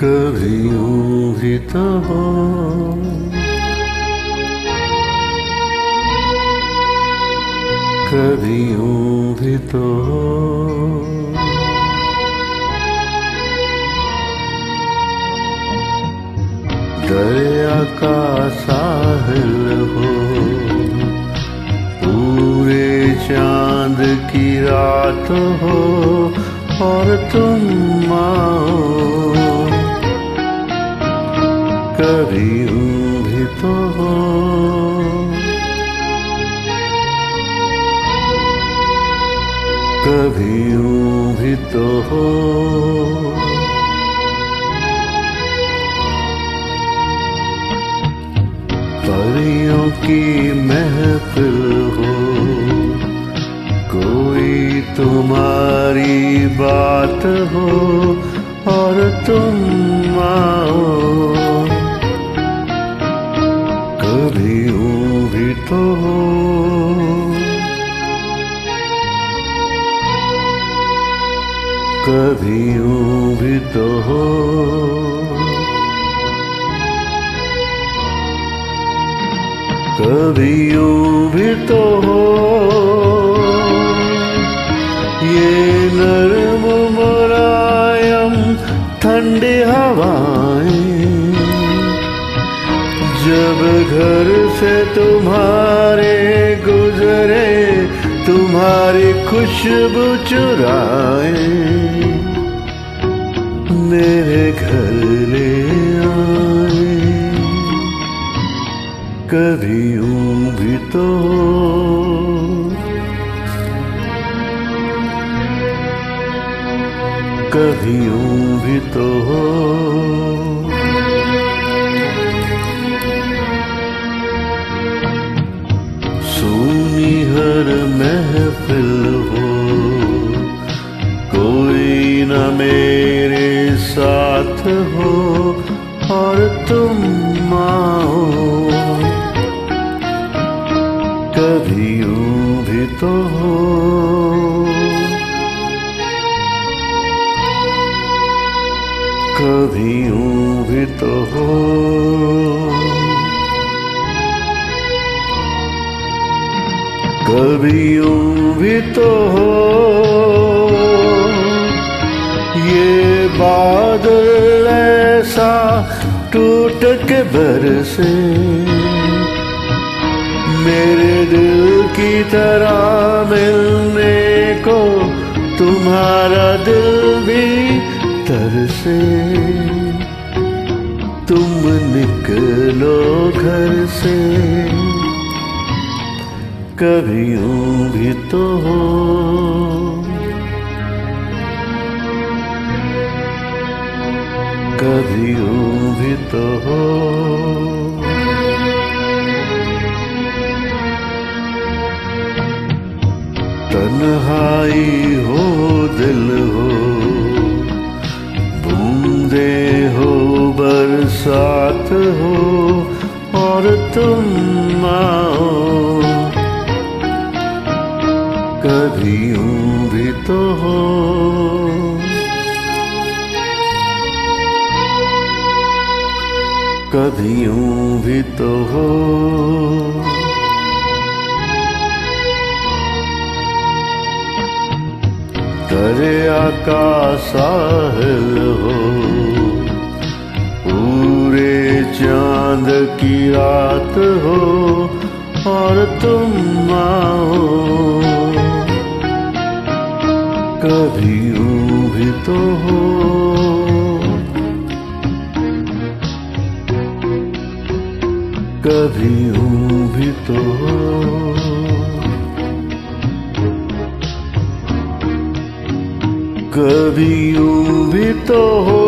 कभी यूं भी तो हो, कभी यूं भी तो हो, दरिया का साहिल हो, पूरे चांद की रात हो और तुम आओ, कभी यूं भी तो हो, कभी यूं भी तो हो, परियों की महफिल हो, कोई तुम्हारी बात हो और तुम आओ, कभी यूं भी तो हो, कभी यूं भी तो हो, कभी यूं भी तो हो, ये नरम मुलायम ठंडी हवाएं जब घर से तुम्हारे गुजरे, तुम्हारी खुशबू चुराए मेरे घर ले आए, कभी यूं भी तो हो, कभी यूं भी तो हो, सुनी हर महफिल हो, कोई न मेरे साथ हो और तुम आओ, कभी यूं भी तो हो, कभी यूं भी तो हो, कभी यूं भी तो हो, ये बादल ऐसा टूट के बरसे मेरे दिल की तरह मिलने को, तुम्हारा दिल भी तरसे, तुम निकलो घर से, कभी यूं भी तो हो, कभी यूं भी तो हो, तन्हाई हो दिल हो, बूंदे हो बरसात हो और तुम आओ, कभी यूं भी तो हो, कभी यूं भी तो हो, दरिया का साहिल हो, पूरे चांद की रात हो और तुम आओ, कभी यूं भी तो हो, कभी यूं भी तो हो, कभी यूं भी तो हो।